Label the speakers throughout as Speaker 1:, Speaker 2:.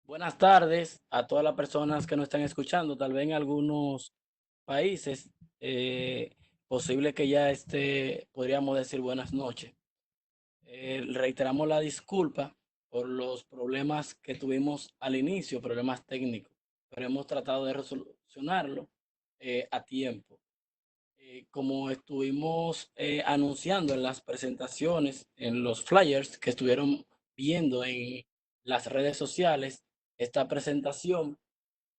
Speaker 1: Buenas tardes a todas las personas que nos están escuchando. Tal vez en algunos países, eh, posible que ya podríamos decir buenas noches. Reiteramos la disculpa por los problemas que tuvimos al inicio, problemas técnicos, pero hemos tratado de resolucionarlo a tiempo. Como estuvimos anunciando en las presentaciones, en los flyers que estuvieron viendo en las redes sociales, esta presentación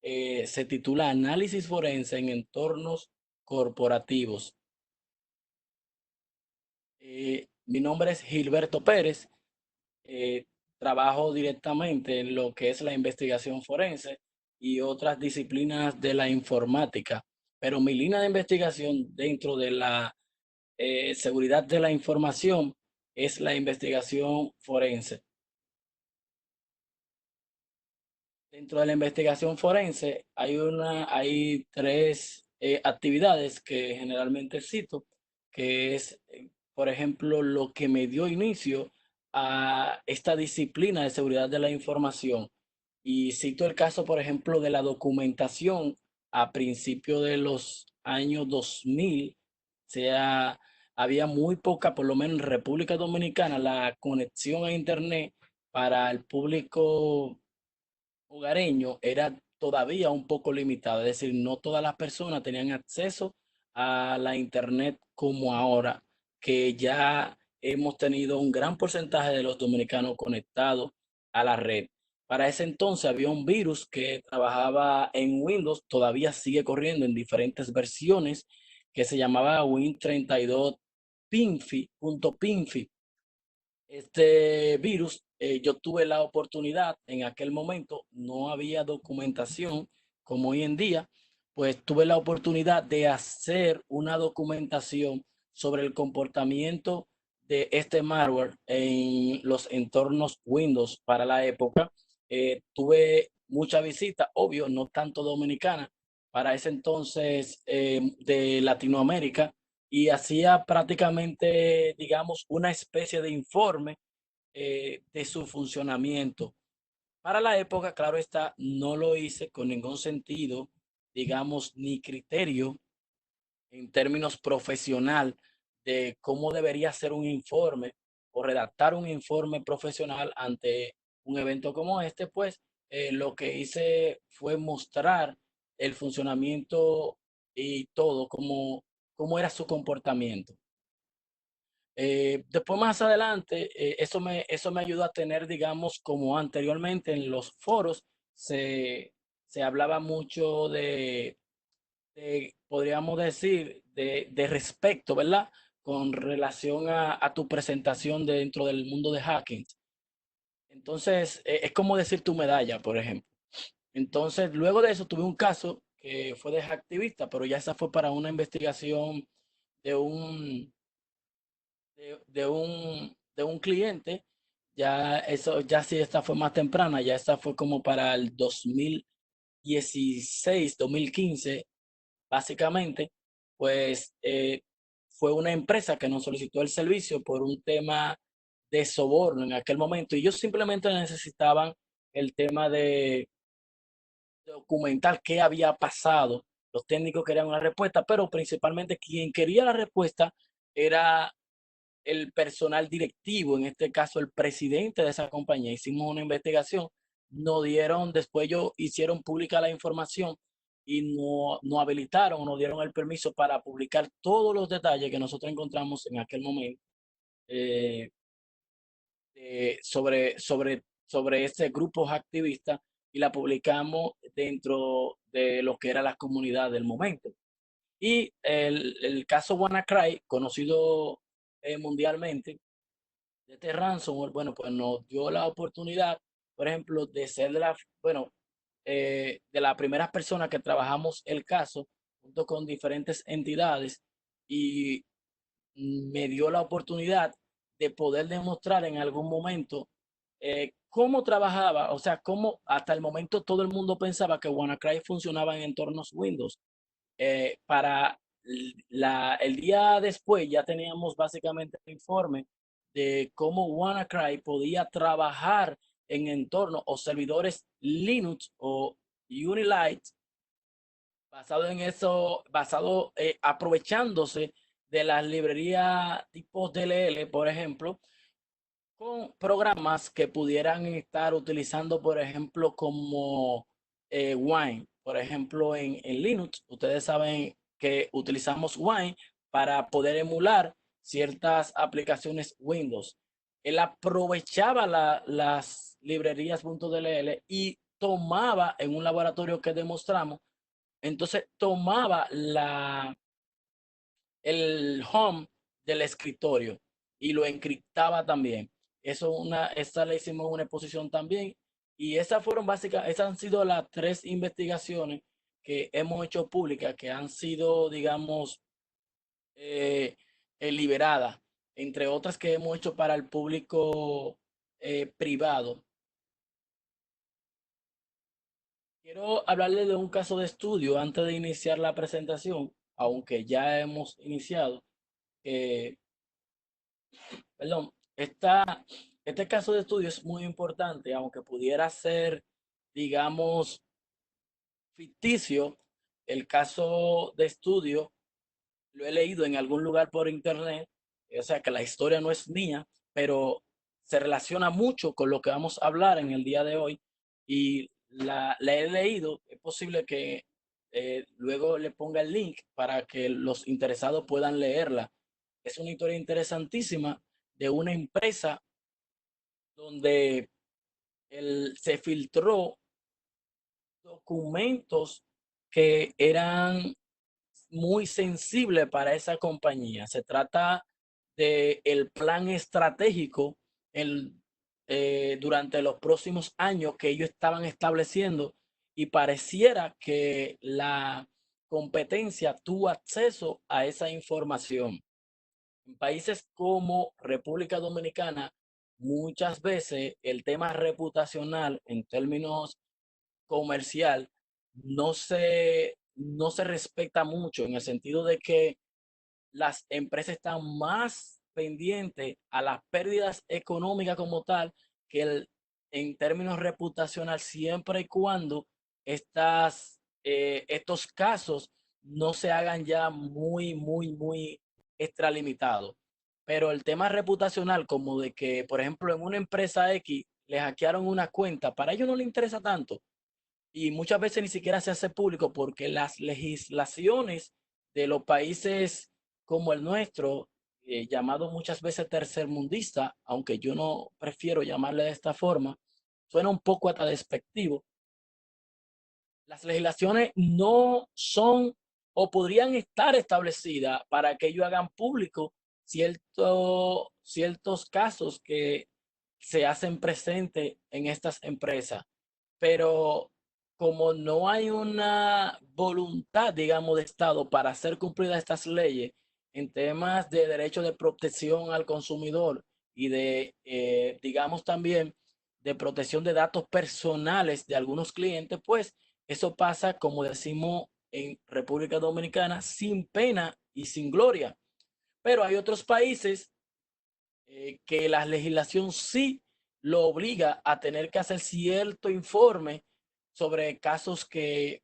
Speaker 1: se titula Análisis forense en entornos corporativos. Mi nombre es Gilberto Pérez. eh, Trabajo directamente en lo que es la investigación forense y otras disciplinas de la informática, pero mi línea de investigación dentro de la seguridad de la información es la investigación forense. Dentro de la investigación forense hay tres actividades que generalmente cito, que es, por ejemplo, lo que me dio inicio a esta disciplina de seguridad de la información. Y cito el caso, por ejemplo, de la documentación a principios de los años 2000. Sea, había muy poca, por lo menos en República Dominicana, la conexión a Internet para el público hogareño era todavía un poco limitado, es decir, no todas las personas tenían acceso a la internet como ahora, que ya hemos tenido un gran porcentaje de los dominicanos conectados a la red. Para ese entonces había un virus que trabajaba en Windows, todavía sigue corriendo en diferentes versiones, que se llamaba Win32 Pinfi. Este virus, yo tuve la oportunidad en aquel momento, no había documentación como hoy en día, pues tuve la oportunidad de hacer una documentación sobre el comportamiento de este malware en los entornos Windows para la época. Tuve mucha visita, obvio, no tanto dominicana, para ese entonces de Latinoamérica, y hacía prácticamente, digamos, una especie de informe de su funcionamiento. Para la época, claro está, no lo hice con ningún sentido, digamos, ni criterio en términos profesional de cómo debería ser un informe o redactar un informe profesional ante un evento como este. Pues lo que hice fue mostrar el funcionamiento y todo, cómo era su comportamiento. Después más adelante, eso me ayudó a tener, digamos, como anteriormente en los foros se hablaba mucho podríamos decir, de respeto, ¿verdad? Con relación a tu presentación dentro del mundo de hacking. Entonces, es como decir tu medalla, por ejemplo. Entonces, luego de eso tuve un caso que fue de hacktivista, pero ya esa fue para una investigación de un de un cliente. Ya eso, ya sí, esta fue más temprana, ya esta fue como para el 2016, 2015, básicamente. Pues fue una empresa que nos solicitó el servicio por un tema de soborno en aquel momento, y ellos simplemente necesitaban el tema de documentar qué había pasado. Los técnicos querían una respuesta, pero principalmente quien quería la respuesta era el personal directivo, en este caso el presidente de esa compañía. Hicimos una investigación, nos dieron, después ellos hicieron pública la información y no habilitaron, nos dieron el permiso para publicar todos los detalles que nosotros encontramos en aquel momento, eh, sobre este grupo activista, y la publicamos dentro de lo que era la comunidad del momento. Y el caso WannaCry, conocido mundialmente, de este ransomware, bueno, pues nos dio la oportunidad, por ejemplo, de ser de las primeras personas que trabajamos el caso junto con diferentes entidades, y me dio la oportunidad de poder demostrar en algún momento cómo trabajaba, o sea, cómo hasta el momento todo el mundo pensaba que WannaCry funcionaba en entornos Windows. Para el día después ya teníamos básicamente el informe de cómo WannaCry podía trabajar en entornos o servidores Linux o Unilite, basado en eso, aprovechándose de las librerías tipo DLL, por ejemplo, con programas que pudieran estar utilizando, por ejemplo, como Wine. Por ejemplo, en Linux, ustedes saben que utilizamos Wine para poder emular ciertas aplicaciones Windows. Él aprovechaba las librerías .dll y tomaba en un laboratorio que demostramos, entonces tomaba el home del escritorio y lo encriptaba también. Esa le hicimos una exposición también. Y esas han sido las tres investigaciones que hemos hecho públicas, que han sido, digamos, eh, liberadas, entre otras que hemos hecho para el público privado. Quiero hablarle de un caso de estudio antes de iniciar la presentación, aunque ya hemos iniciado. eh, Perdón, este caso de estudio es muy importante, aunque pudiera ser, digamos, ficticio. El caso de estudio lo he leído en algún lugar por internet, o sea que la historia no es mía, pero se relaciona mucho con lo que vamos a hablar en el día de hoy y la he leído. Es posible que luego le ponga el link para que los interesados puedan leerla. Es una historia interesantísima de una empresa donde se filtró documentos que eran muy sensibles para esa compañía. Se trata de el plan estratégico el, durante los próximos años que ellos estaban estableciendo, y pareciera que la competencia tuvo acceso a esa información. En países como República Dominicana, muchas veces el tema reputacional en términos comercial no se respeta mucho, en el sentido de que las empresas están más pendientes a las pérdidas económicas como tal que en términos reputacional, siempre y cuando estos casos no se hagan ya muy, muy, muy extralimitados. Pero el tema reputacional, como de que, por ejemplo, en una empresa X le hackearon una cuenta, para ellos no les interesa tanto y muchas veces ni siquiera se hace público porque las legislaciones de los países como el nuestro, llamado muchas veces tercermundista, aunque yo no prefiero llamarle de esta forma, suena un poco hasta despectivo. Las legislaciones no son o podrían estar establecidas para que ellos hagan público ciertos casos que se hacen presentes en estas empresas, pero como no hay una voluntad, digamos, de Estado para hacer cumplidas estas leyes en temas de derecho de protección al consumidor y digamos, también de protección de datos personales de algunos clientes, pues eso pasa, como decimos en República Dominicana, sin pena y sin gloria. Pero hay otros países que la legislación sí lo obliga a tener que hacer cierto informe sobre casos que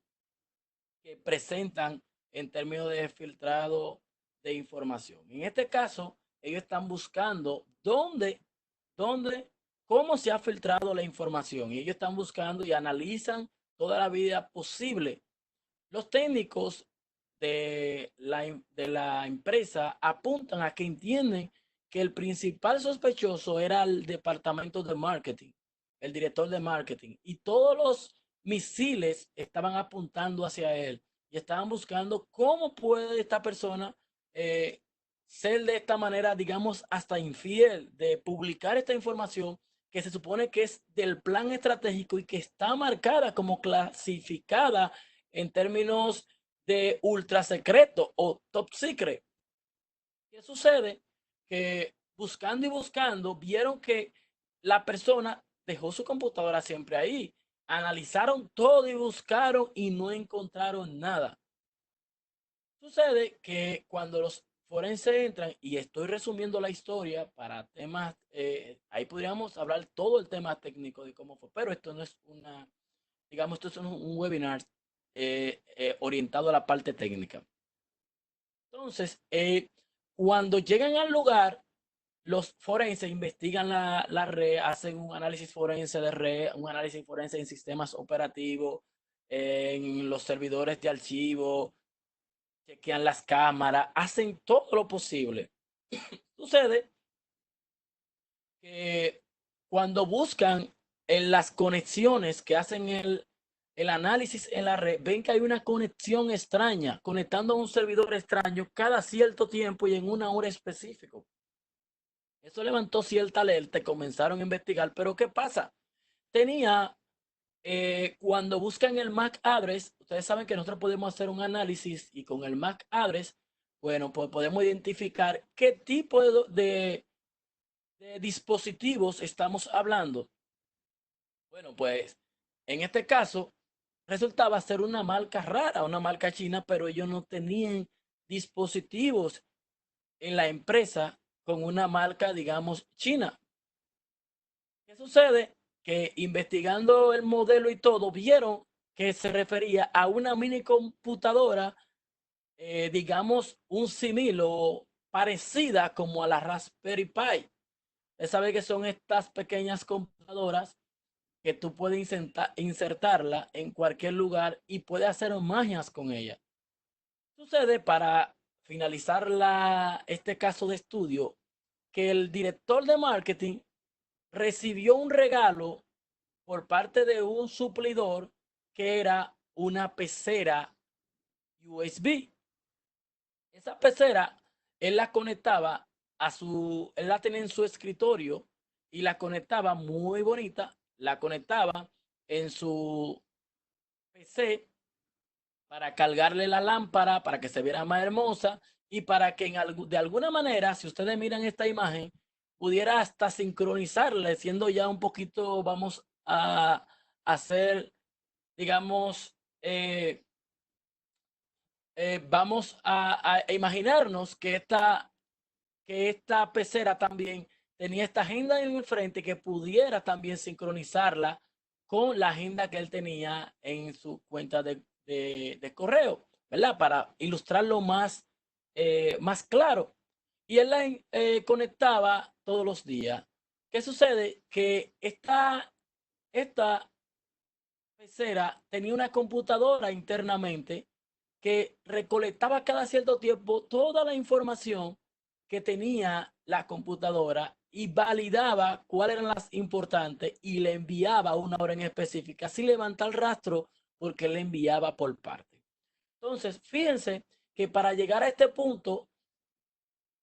Speaker 1: presentan en términos de filtrado de información. En este caso, ellos están buscando dónde, cómo se ha filtrado la información, y ellos están buscando y analizan toda la vida posible. Los técnicos de la empresa apuntan a que entienden que el principal sospechoso era el departamento de marketing, el director de marketing, y todos los misiles estaban apuntando hacia él y estaban buscando cómo puede esta persona eh, ser de esta manera, digamos, hasta infiel, de publicar esta información que se supone que es del plan estratégico y que está marcada como clasificada en términos de ultra secreto o top secret. ¿Qué sucede? Que buscando y buscando, vieron que la persona dejó su computadora siempre ahí. Analizaron todo y buscaron y no encontraron nada. Sucede que cuando los forense entran, y estoy resumiendo la historia para temas, ahí podríamos hablar todo el tema técnico de cómo fue, pero esto no es una, digamos, esto es un webinar orientado a la parte técnica. Entonces, cuando llegan al lugar, los forenses investigan la red, hacen un análisis forense de red, un análisis forense en sistemas operativos, en los servidores de archivo, chequean las cámaras, hacen todo lo posible. Sucede que cuando buscan en las conexiones que hacen el análisis en la red, ven que hay una conexión extraña, conectando a un servidor extraño cada cierto tiempo y en una hora específica. Eso levantó cierta alerta y comenzaron a investigar, pero ¿qué pasa? Tenía, cuando buscan el MAC address, ustedes saben que nosotros podemos hacer un análisis y con el MAC address, bueno, pues podemos identificar qué tipo de dispositivos estamos hablando. Bueno, pues en este caso resultaba ser una marca rara, una marca china, pero ellos no tenían dispositivos en la empresa con una marca, digamos, china. ¿Qué sucede? Que investigando el modelo y todo, vieron que se refería a una mini computadora, digamos, un símil o parecida como a la Raspberry Pi. Usted sabe que son estas pequeñas computadoras que tú puedes insertarla en cualquier lugar y puedes hacer magias con ella. Sucede, para finalizar este caso de estudio, que el director de marketing recibió un regalo por parte de un suplidor que era una pecera USB. Esa pecera, él la conectaba él la tenía en su escritorio y la conectaba muy bonita, la conectaba en su PC para cargarle la lámpara, para que se viera más hermosa y para que de alguna manera, si ustedes miran esta imagen, pudiera hasta sincronizarle, siendo ya un poquito, vamos a hacer, digamos, vamos a imaginarnos que esta pecera también tenía esta agenda en el frente que pudiera también sincronizarla con la agenda que él tenía en su cuenta de correo, ¿verdad? Para ilustrarlo más, más claro. Y él la conectaba todos los días. ¿Qué sucede? Que esta pecera tenía una computadora internamente que recolectaba cada cierto tiempo toda la información que tenía la computadora y validaba cuáles eran las importantes y le enviaba una hora en específica sin levantar el rastro porque le enviaba por parte. Entonces, fíjense que para llegar a este punto,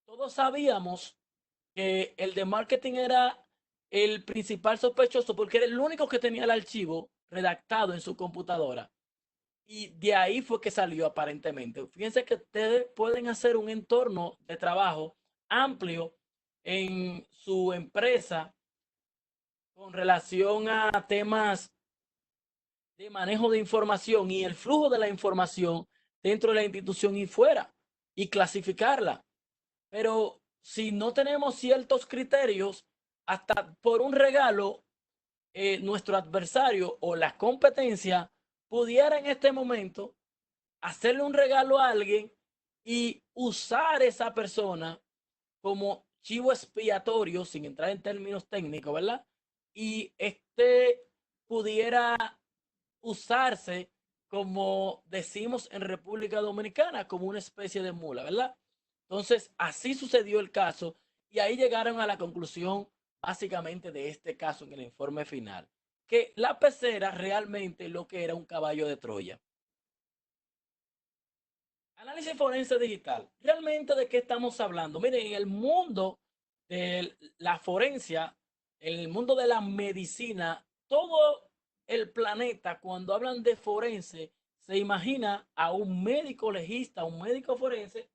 Speaker 1: todos sabíamos que el de marketing era el principal sospechoso porque era el único que tenía el archivo redactado en su computadora. Y de ahí fue que salió aparentemente. Fíjense que ustedes pueden hacer un entorno de trabajo amplio en su empresa con relación a temas de manejo de información y el flujo de la información dentro de la institución y fuera y clasificarla. Pero si no tenemos ciertos criterios, hasta por un regalo, nuestro adversario o la competencia pudiera en este momento hacerle un regalo a alguien y usar esa persona como chivo expiatorio, sin entrar en términos técnicos, ¿verdad? Y este pudiera usarse, como decimos en República Dominicana, como una especie de mula, ¿verdad? Entonces, así sucedió el caso y ahí llegaron a la conclusión básicamente de este caso en el informe final, que la pecera realmente lo que era un caballo de Troya. Análisis forense digital. ¿Realmente de qué estamos hablando? Miren, en el mundo de la forencia, en el mundo de la medicina, todo el planeta, cuando hablan de forense, se imagina a un médico legista, un médico forense,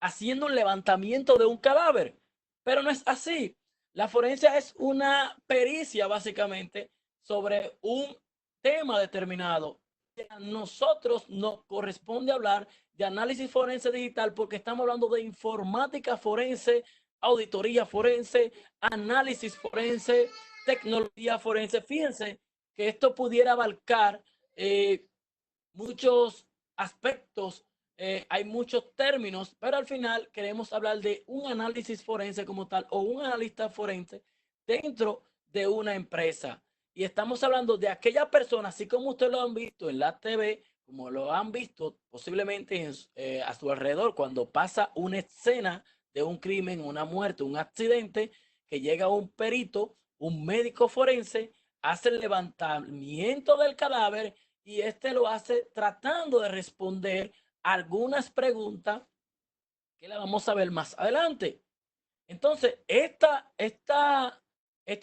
Speaker 1: haciendo un levantamiento de un cadáver. Pero no es así. La forencia es una pericia, básicamente, sobre un tema determinado. A nosotros nos corresponde hablar de análisis forense digital porque estamos hablando de informática forense, auditoría forense, análisis forense, tecnología forense. Fíjense que esto pudiera abarcar muchos aspectos, hay muchos términos, pero al final queremos hablar de un análisis forense como tal o un analista forense dentro de una empresa. Y estamos hablando de aquella persona, así como ustedes lo han visto en la TV, como lo han visto posiblemente a su alrededor, cuando pasa una escena de un crimen, una muerte, un accidente, que llega un perito, un médico forense, hace el levantamiento del cadáver y este lo hace tratando de responder algunas preguntas que la vamos a ver más adelante. Entonces, este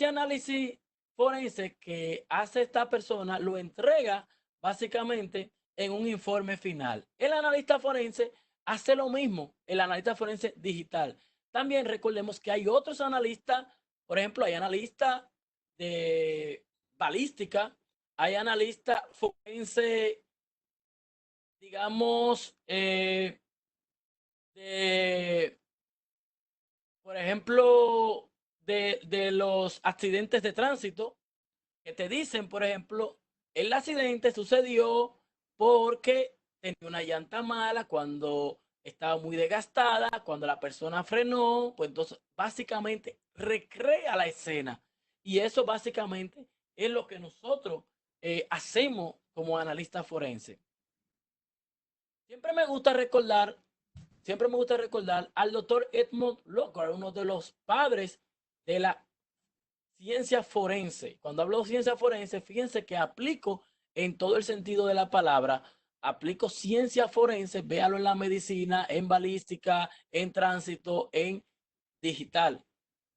Speaker 1: análisis forense que hace esta persona lo entrega básicamente en un informe final. El analista forense hace lo mismo, el analista forense digital. También recordemos que hay otros analistas, por ejemplo, hay analistas de balística, hay analistas forense, digamos, de por ejemplo, de los accidentes de tránsito, que te dicen, por ejemplo, el accidente sucedió porque tenía una llanta mala, cuando estaba muy desgastada, cuando la persona frenó, pues entonces básicamente recrea la escena. Y eso básicamente es lo que nosotros hacemos como analista forense. Siempre me gusta recordar Siempre me gusta recordar al doctor Edmund Lockhart, uno de los padres de la ciencia forense. Cuando hablo de ciencia forense, fíjense que aplico en todo el sentido de la palabra, aplico ciencia forense, véalo en la medicina, en balística, en tránsito, en digital.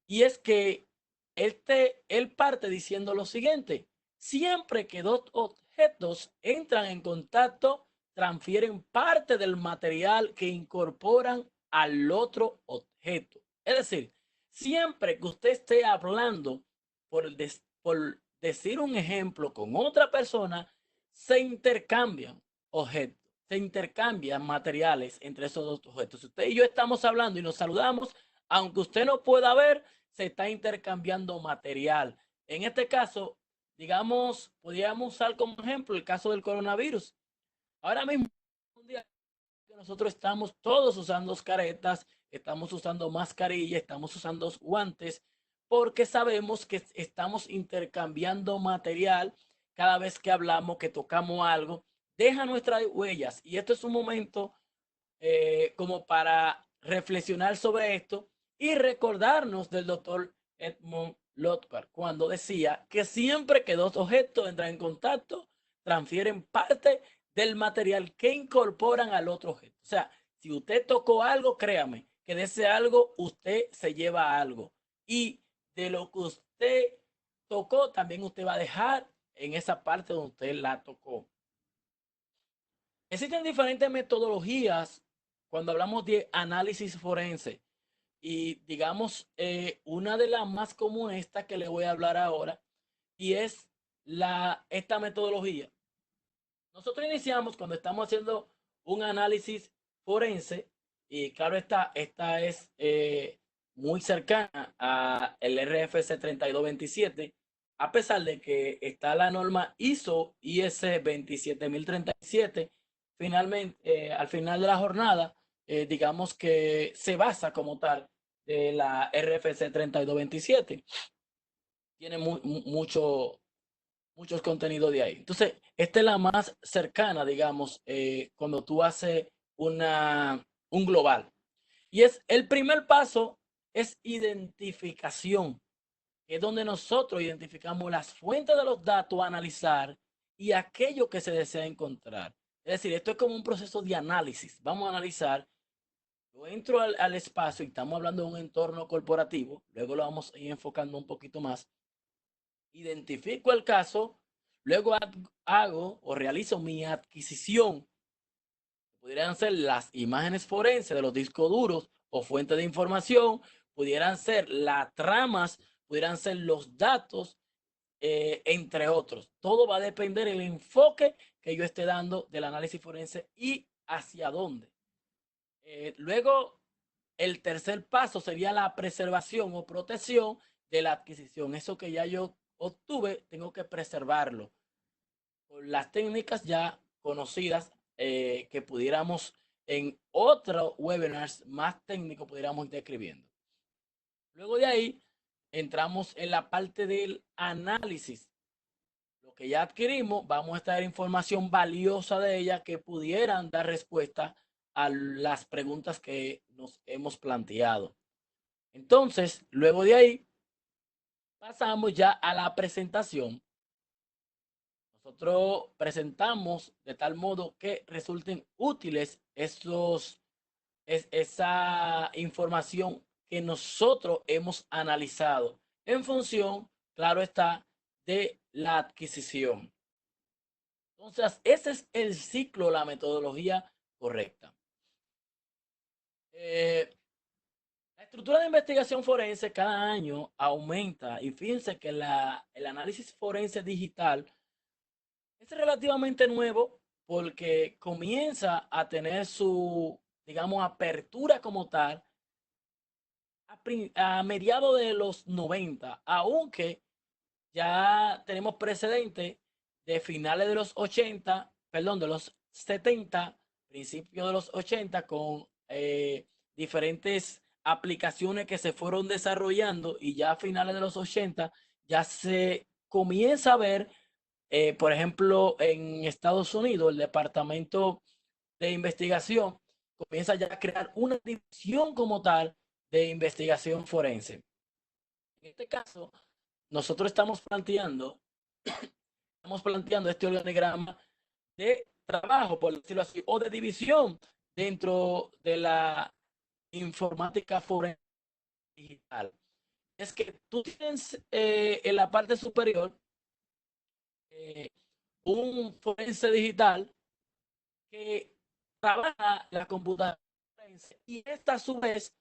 Speaker 1: Y es que él parte diciendo lo siguiente: siempre que dos objetos entran en contacto, transfieren parte del material que incorporan al otro objeto. Es decir, siempre que usted esté hablando, por decir un ejemplo, con otra persona, se intercambian objetos, se intercambian materiales entre esos dos objetos. Si usted y yo estamos hablando y nos saludamos, aunque usted no pueda ver, se está intercambiando material. En este caso, digamos, podríamos usar como ejemplo el caso del coronavirus. Ahora mismo, un día que nosotros estamos todos usando caretas, estamos usando mascarilla, estamos usando guantes, porque sabemos que estamos intercambiando material cada vez que hablamos, que tocamos algo, deja nuestras huellas. Y esto es un momento como para reflexionar sobre esto y recordarnos del doctor Edmund Lockhart cuando decía que siempre que dos objetos entran en contacto, transfieren parte del material que incorporan al otro objeto. O sea, si usted tocó algo, créame que de ese algo usted se lleva algo. Y de lo que usted tocó, también usted va a dejar en esa parte donde usted la tocó. Existen diferentes metodologías cuando hablamos de análisis forense y digamos una de las más comunes, esta que le voy a hablar ahora, y es esta metodología. Nosotros iniciamos cuando estamos haciendo un análisis forense y claro está, esta es muy cercana al RFC 3227, a pesar de que está la norma ISO IS 27037. Finalmente, al final de la jornada, digamos que se basa como tal de la RFC 3227. Tiene muchos contenidos de ahí. Entonces, esta es la más cercana, digamos, cuando tú haces un global. Y es el primer paso, es identificación, que es donde nosotros identificamos las fuentes de los datos a analizar y aquello que se desea encontrar. Es decir, esto es como un proceso de análisis. Vamos a analizar. Yo entro al espacio y estamos hablando de un entorno corporativo, luego lo vamos a ir enfocando un poquito más. Identifico el caso, luego hago o realizo mi adquisición. Pudieran ser las imágenes forenses de los discos duros o fuentes de información, pudieran ser las tramas, pudieran ser los datos, entre otros. Todo va a depender del enfoque que yo esté dando del análisis forense y hacia dónde. Luego, el tercer paso sería la preservación o protección de la adquisición. Eso que ya yo obtuve, tengo que preservarlo con las técnicas ya conocidas, que pudiéramos en otros webinars más técnicos pudiéramos ir describiendo. Luego de ahí entramos en la parte del análisis. Lo que ya adquirimos, vamos a extraer información valiosa de ella que pudieran dar respuesta a las preguntas que nos hemos planteado. Entonces, luego de ahí, pasamos ya a la presentación. Nosotros presentamos de tal modo que resulten útiles esa información que nosotros hemos analizado en función, claro está, de la adquisición. Entonces, ese es el ciclo, la metodología correcta. La estructura de investigación forense cada año aumenta y fíjense que el análisis forense digital es relativamente nuevo porque comienza a tener su, digamos, apertura como tal a mediados de los 90, aunque ya tenemos precedentes de finales de los 80, perdón, de los 70, principios de los 80, con diferentes aplicaciones que se fueron desarrollando y ya a finales de los 80 ya se comienza a ver, por ejemplo, en Estados Unidos, el Departamento de Investigación comienza ya a crear una división como tal de investigación forense. En este caso, nosotros estamos planteando este organigrama de trabajo, por decirlo así, o de división dentro de la informática forense digital. Es que tú tienes en la parte superior eh, un forense digital que trabaja la computadora forense y esta a su vez,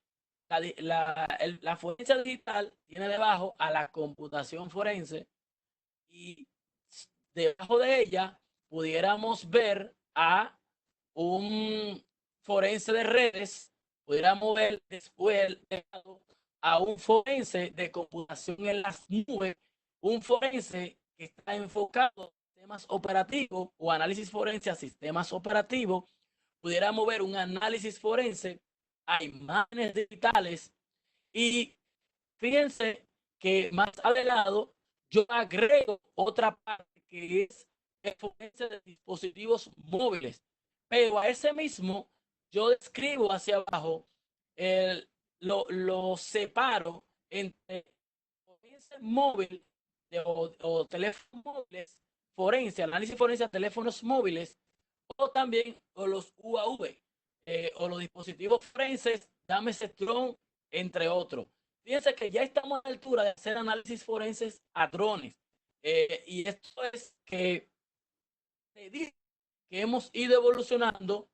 Speaker 1: la forense digital tiene debajo a la computación forense y debajo de ella pudiéramos ver a un forense de redes, pudiéramos ver después a un forense de computación en las nubes, un forense que está enfocado en sistemas operativos o análisis forense a sistemas operativos, pudiéramos ver un análisis forense a imágenes digitales y fíjense que más adelante yo agrego otra parte que es el forense de dispositivos móviles, pero a ese mismo yo describo hacia abajo, lo separo entre forense móvil o teléfonos móviles, forense, análisis forense a teléfonos móviles o también o los UAV, o los dispositivos forenses, llámese Tron, entre otros. Fíjense que ya estamos a la altura de hacer análisis forenses a drones. Y esto es que te dice que hemos ido evolucionando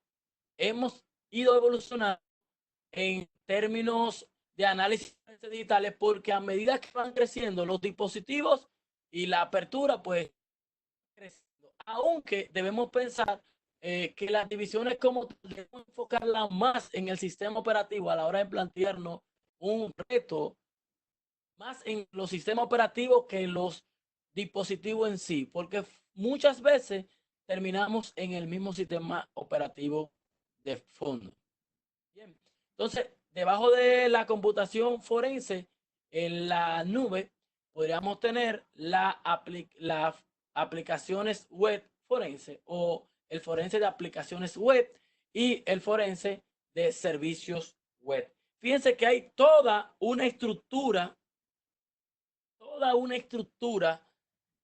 Speaker 1: en términos de análisis digitales, porque a medida que van creciendo los dispositivos y la apertura, pues creciendo. Aunque debemos pensar que las divisiones como debemos enfocarlas más en el sistema operativo a la hora de plantearnos un reto más en los sistemas operativos que en los dispositivos en sí, porque muchas veces terminamos en el mismo sistema operativo de fondo. Bien, entonces, debajo de la computación forense, en la nube, podríamos tener las aplicaciones web forense o el forense de aplicaciones web y el forense de servicios web. Fíjense que hay toda una estructura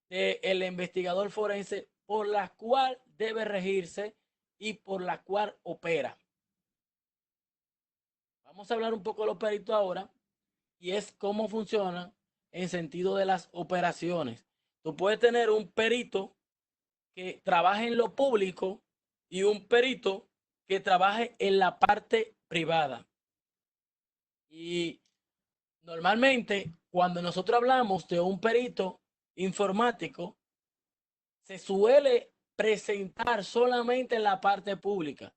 Speaker 1: del investigador forense por la cual debe regirse y por la cual opera. Vamos a hablar un poco de los peritos ahora y es cómo funcionan en sentido de las operaciones. Tú puedes tener un perito que trabaje en lo público y un perito que trabaje en la parte privada. Y normalmente cuando nosotros hablamos de un perito informático, se suele presentar solamente en la parte pública.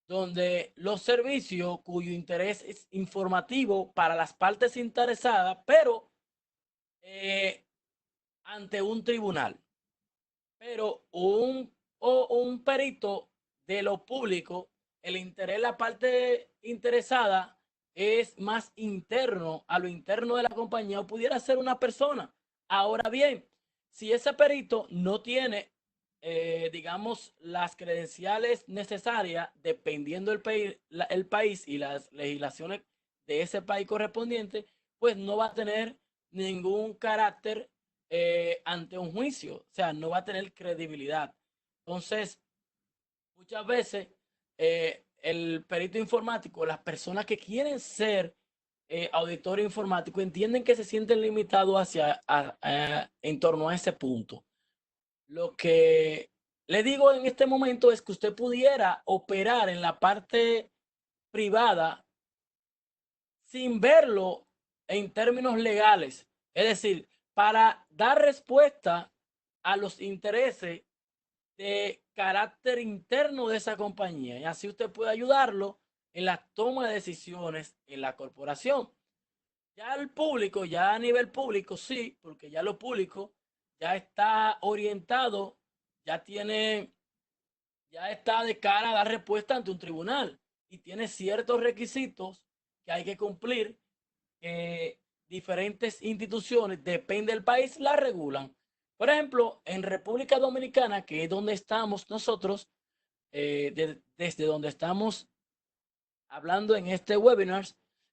Speaker 1: donde los servicios cuyo interés es informativo para las partes interesadas, pero eh, ante un tribunal. Pero un perito de lo público, el interés de la parte interesada es más interno a lo interno de la compañía o pudiera ser una persona. Ahora bien, si ese perito no tiene, digamos, las credenciales necesarias, dependiendo el país y las legislaciones de ese país correspondiente, pues no va a tener ningún carácter ante un juicio, o sea, no va a tener credibilidad. Entonces, muchas veces el perito informático, las personas que quieren ser auditor informático, entienden que se sienten limitados en torno a ese punto. Lo que le digo en este momento es que usted pudiera operar en la parte privada sin verlo en términos legales. Es decir, para dar respuesta a los intereses de carácter interno de esa compañía. Y así usted puede ayudarlo en la toma de decisiones en la corporación. Ya el público, ya a nivel público, sí, porque ya lo público ya está orientado, ya tiene, ya está de cara a dar respuesta ante un tribunal y tiene ciertos requisitos que hay que cumplir, que diferentes instituciones, depende del país, la regulan. Por ejemplo, en República Dominicana, que es donde estamos nosotros, desde donde estamos hablando en este webinar,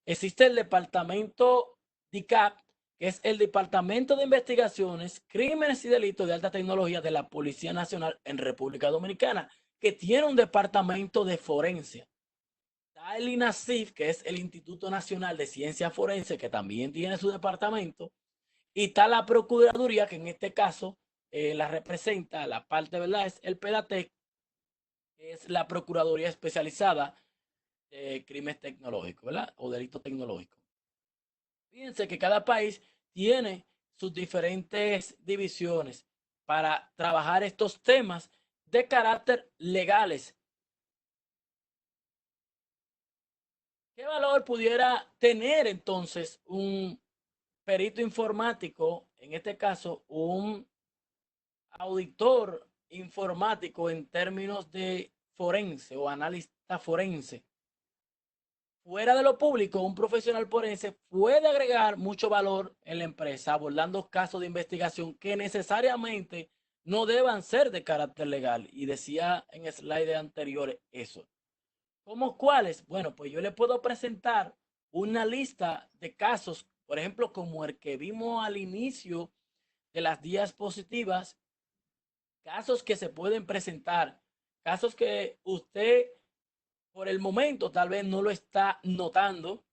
Speaker 1: existe el departamento DICAP, que es el Departamento de Investigaciones, Crímenes y Delitos de Alta Tecnología de la Policía Nacional en República Dominicana, que tiene un departamento de forense. Está el INACIF, que es el Instituto Nacional de Ciencia Forense, que también tiene su departamento, y está la Procuraduría, que en este caso la representa, la parte, ¿verdad? Es el PEDATEC, que es la Procuraduría Especializada de Crímenes Tecnológicos, ¿verdad? O Delitos Tecnológicos. Fíjense que cada país tiene sus diferentes divisiones para trabajar estos temas de carácter legales. ¿Qué valor pudiera tener entonces un perito informático, en este caso un auditor informático en términos de forense o analista forense? Fuera de lo público, un profesional forense puede agregar mucho valor en la empresa abordando casos de investigación que necesariamente no deban ser de carácter legal. Y decía en slide anteriores eso. ¿Cómo cuáles? Bueno, pues yo le puedo presentar una lista de casos, por ejemplo, como el que vimos al inicio de las diapositivas, casos que se pueden presentar, casos que usted por el momento tal vez no lo está notando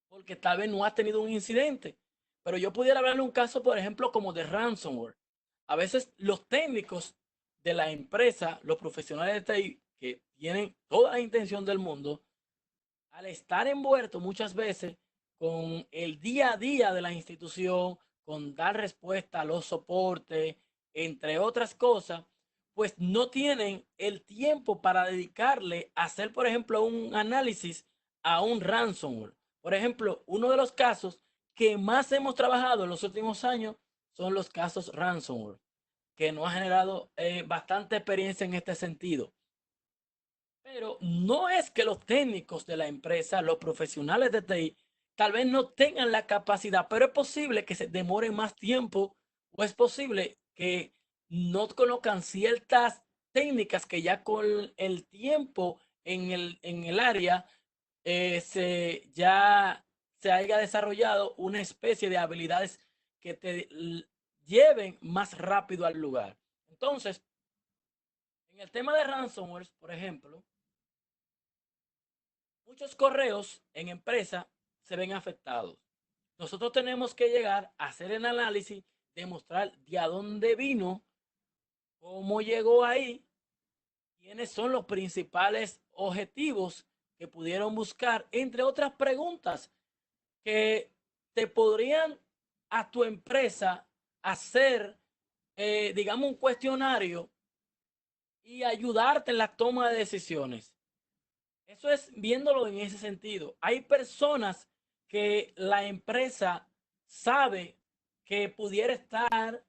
Speaker 1: porque tal vez no ha tenido un incidente. Pero yo pudiera hablarle un caso, por ejemplo, como de ransomware. A veces los técnicos de la empresa, los profesionales de TI que tienen toda la intención del mundo, al estar envueltos muchas veces con el día a día de la institución, con dar respuesta a los soportes, entre otras cosas, pues no tienen el tiempo para dedicarle a hacer, por ejemplo, un análisis a un ransomware. Por ejemplo, uno de los casos que más hemos trabajado en los últimos años son los casos ransomware, que nos ha generado bastante experiencia en este sentido. Pero no es que los técnicos de la empresa, los profesionales de TI, tal vez no tengan la capacidad, pero es posible que se demore más tiempo o es posible que no conozcan ciertas técnicas que ya con el tiempo en el área ya se haya desarrollado una especie de habilidades que te lleven más rápido al lugar. Entonces, en el tema de ransomware, por ejemplo, muchos correos en empresa se ven afectados. Nosotros tenemos que llegar a hacer el análisis, demostrar de a dónde vino, cómo llegó ahí, quiénes son los principales objetivos que pudieron buscar, entre otras preguntas que te podrían a tu empresa hacer, digamos, un cuestionario y ayudarte en la toma de decisiones. Eso es viéndolo en ese sentido. Hay personas que la empresa sabe que pudiera estar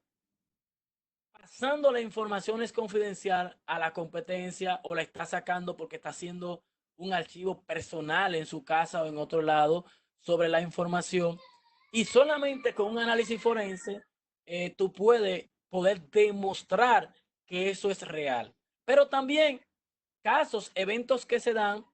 Speaker 1: pasando la información es confidencial a la competencia o la está sacando porque está haciendo un archivo personal en su casa o en otro lado sobre la información y solamente con un análisis forense tú puedes poder demostrar que eso es real. Pero también casos, eventos que se dan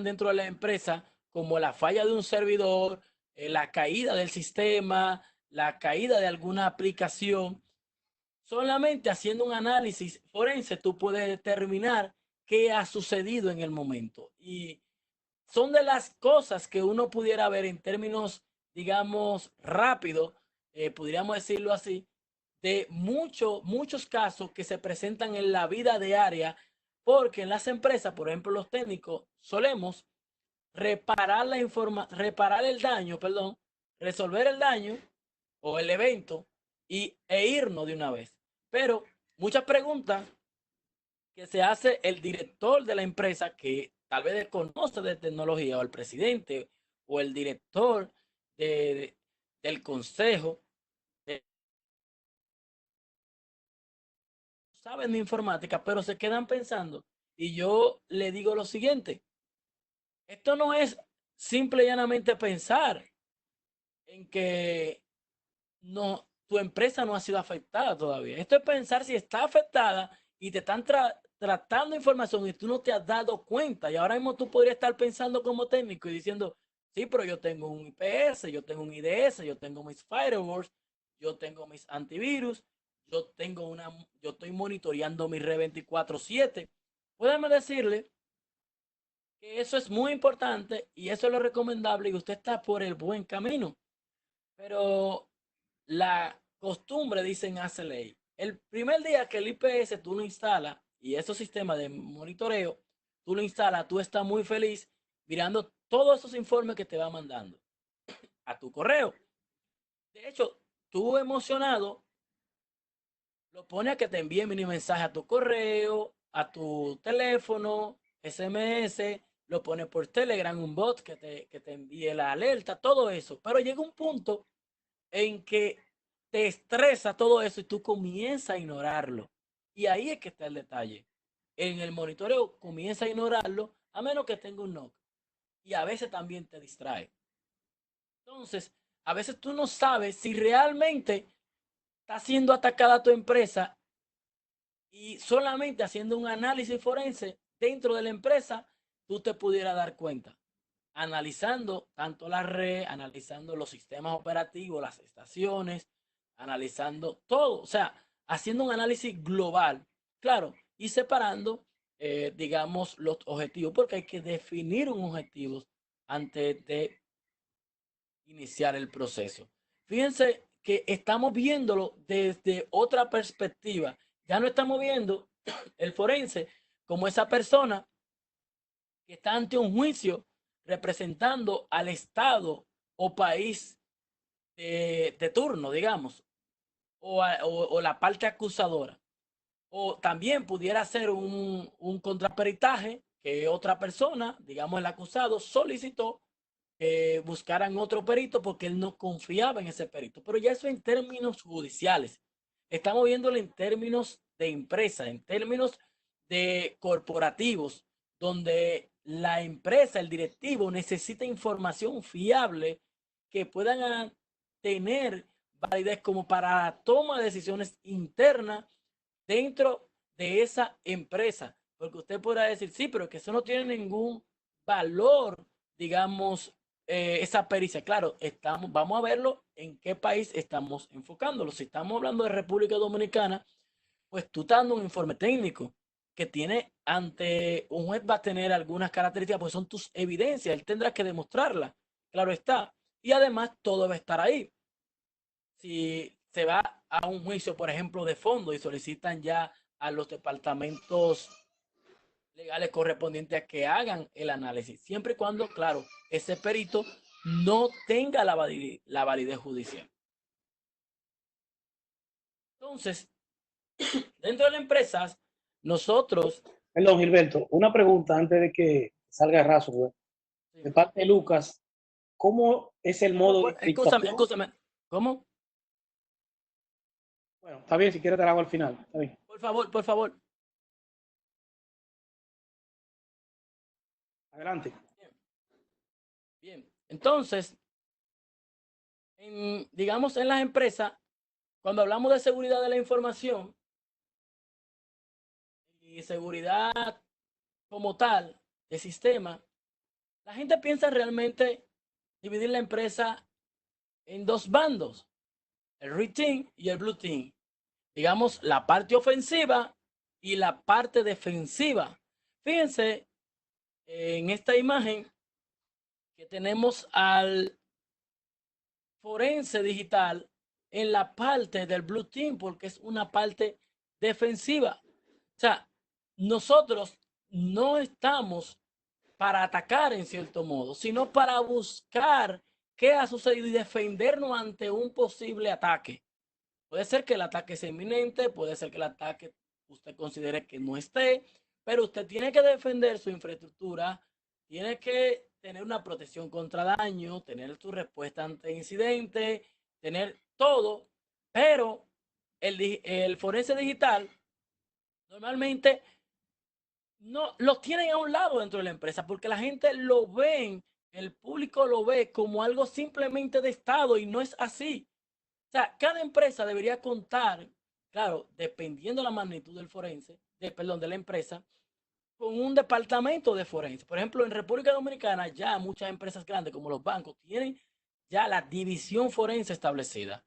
Speaker 1: dentro de la empresa, como la falla de un servidor, la caída del sistema, la caída de alguna aplicación. Solamente haciendo un análisis forense tú puedes determinar qué ha sucedido en el momento. Y son de las cosas que uno pudiera ver en términos, digamos, rápido, podríamos decirlo así, de muchos casos que se presentan en la vida diaria, porque en las empresas, por ejemplo, los técnicos, solemos reparar el daño, perdón, resolver el daño o el evento e irnos de una vez. Pero muchas preguntas que se hace el director de la empresa que tal vez desconoce de tecnología o el presidente o el director de, del consejo saben de informática, pero se quedan pensando. Y yo le digo lo siguiente, esto no es simple y llanamente pensar en que no, tu empresa no ha sido afectada todavía. Esto es pensar si está afectada y te están tratando información y tú no te has dado cuenta. Y ahora mismo tú podrías estar pensando como técnico y diciendo, sí, pero yo tengo un IPS, yo tengo un IDS, yo tengo mis firewalls, yo tengo mis antivirus, yo estoy monitoreando mi red 24/7. Puédeme decirle que eso es muy importante y eso es lo recomendable y usted está por el buen camino. Pero la costumbre, dicen, hace ley. El primer día que el IPS tú lo instalas y esos sistemas de monitoreo, tú lo instalas, tú estás muy feliz mirando todos esos informes que te va mandando a tu correo. De hecho, tú emocionado lo pone a que te envíe mini mensaje a tu correo, a tu teléfono, SMS, lo pone por Telegram, un bot que te envíe la alerta, todo eso. Pero llega un punto en que te estresa todo eso y tú comienzas a ignorarlo. Y ahí es que está el detalle. En el monitoreo comienza a ignorarlo a menos que tenga un knock. Y a veces también te distrae. Entonces, a veces tú no sabes si realmente está siendo atacada tu empresa y solamente haciendo un análisis forense dentro de la empresa, tú te pudieras dar cuenta. Analizando tanto la red, analizando los sistemas operativos, las estaciones, analizando todo, o sea, haciendo un análisis global, claro, y separando, digamos, los objetivos, porque hay que definir un objetivo antes de iniciar el proceso. Fíjense que estamos viéndolo desde otra perspectiva. Ya no estamos viendo el forense como esa persona que está ante un juicio representando al Estado o país de turno, digamos, o la parte acusadora. O también pudiera ser un contraperitaje que otra persona, digamos el acusado, solicitó que buscaran otro perito porque él no confiaba en ese perito. Pero ya eso en términos judiciales. Estamos viéndolo en términos de empresa, en términos de corporativos, donde la empresa, el directivo, necesita información fiable que puedan tener validez como para la toma de decisiones internas dentro de esa empresa. Porque usted podrá decir, sí, pero que eso no tiene ningún valor, digamos, esa pericia. Claro, vamos a verlo en qué país estamos enfocándolo. Si estamos hablando de República Dominicana, pues tú estás dando un informe técnico que tiene ante un juez va a tener algunas características, pues son tus evidencias, él tendrá que demostrarla, claro está. Y además todo va a estar ahí. Si se va a un juicio, por ejemplo, de fondo y solicitan ya a los departamentos legales correspondientes a que hagan el análisis, siempre y cuando, claro, ese perito no tenga la validez judicial. Entonces, dentro de las empresas, nosotros
Speaker 2: Perdón, Gilberto, una pregunta antes de que salga raso, güey. De
Speaker 1: Sí.
Speaker 2: parte de Lucas, ¿cómo es el modo de
Speaker 1: Escúchame,
Speaker 2: encriptación?
Speaker 1: escúchame. ¿Cómo?
Speaker 2: Bueno, está bien, si quieres te la hago al final. Está bien.
Speaker 1: Por favor, por favor.
Speaker 2: Adelante.
Speaker 1: Bien, bien. Entonces, digamos en las empresas, cuando hablamos de seguridad de la información y seguridad como tal de sistema, la gente piensa realmente dividir la empresa en dos bandos, el red team y el blue team. Digamos, la parte ofensiva y la parte defensiva. Fíjense en esta imagen que tenemos al forense digital en la parte del blue team porque es una parte defensiva. O sea, nosotros no estamos para atacar en cierto modo, sino para buscar qué ha sucedido y defendernos ante un posible ataque. Puede ser que el ataque sea inminente, puede ser que el ataque usted considere que no esté, pero usted tiene que defender su infraestructura, tiene que tener una protección contra daño, tener su respuesta ante incidente, tener todo, pero el forense digital normalmente no lo tienen a un lado dentro de la empresa porque la gente lo ve, el público lo ve como algo simplemente de Estado y no es así. O sea, cada empresa debería contar, claro, dependiendo de la magnitud del forense, perdón, de la empresa, con un departamento de forense. Por ejemplo, en República Dominicana ya muchas empresas grandes como los bancos tienen ya la división forense establecida.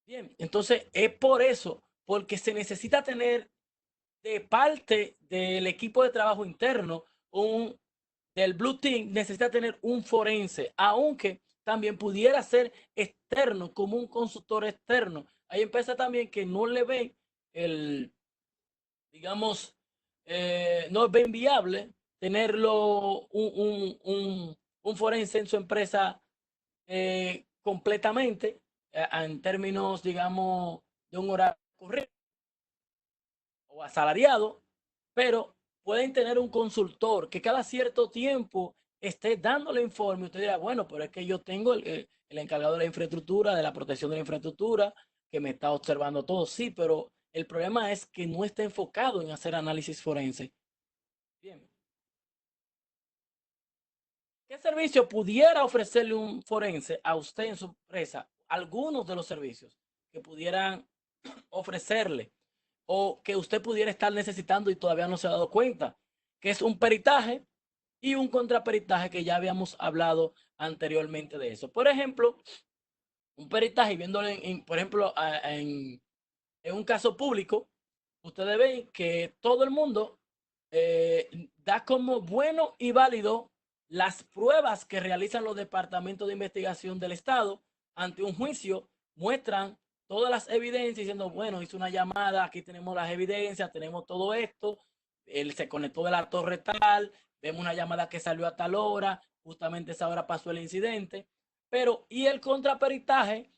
Speaker 1: Bien, entonces es por eso, porque se necesita tener de parte del equipo de trabajo interno, del Blue Team, necesita tener un forense, aunque también pudiera ser externo, como un consultor externo. Hay empresas también que no le ven el, digamos, no ven viable tenerlo un forense en su empresa completamente, en términos, digamos, de un horario corrido o asalariado, pero pueden tener un consultor que cada cierto tiempo esté dándole informe. Usted dirá, bueno, pero es que yo tengo el encargado de la infraestructura, de la protección de la infraestructura, que me está observando todo. Sí, pero el problema es que no está enfocado en hacer análisis forense. Bien. ¿Qué servicio pudiera ofrecerle un forense a usted en su empresa? Algunos de los servicios que pudieran ofrecerle o que usted pudiera estar necesitando y todavía no se ha dado cuenta, que es un peritaje y un contraperitaje que ya habíamos hablado anteriormente de eso. Por ejemplo, un peritaje, viéndolo por ejemplo, en un caso público, ustedes ven que todo el mundo da como bueno y válido las pruebas que realizan los departamentos de investigación del Estado ante un juicio, muestran todas las evidencias diciendo, bueno, hizo una llamada, aquí tenemos las evidencias, tenemos todo esto, él se conectó de la torre tal, vemos una llamada que salió a tal hora, justamente esa hora pasó el incidente, pero ¿y el contraperitaje?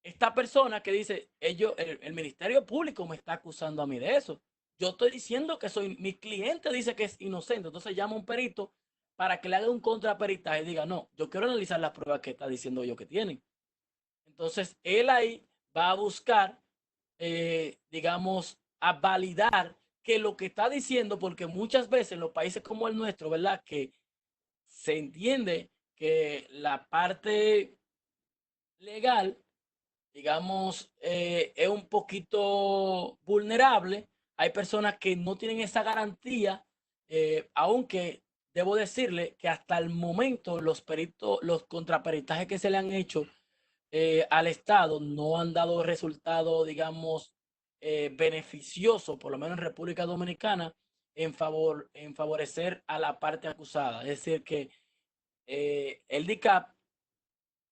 Speaker 1: Esta persona que dice, el Ministerio Público me está acusando a mí de eso. Yo estoy diciendo que soy, mi cliente dice que es inocente, entonces llama a un perito para que le haga un contraperitaje y diga, no, yo quiero analizar las pruebas que está diciendo yo que tienen. Entonces, él ahí va a buscar, digamos, a validar que lo que está diciendo, porque muchas veces en los países como el nuestro, ¿verdad? Que se entiende que la parte legal digamos, es un poquito vulnerable. Hay personas que no tienen esa garantía, aunque debo decirle que hasta el momento los peritos, los contraperitajes que se le han hecho al Estado no han dado resultado, digamos, beneficioso, por lo menos en República Dominicana, en favorecer a la parte acusada. Es decir, que el DICAP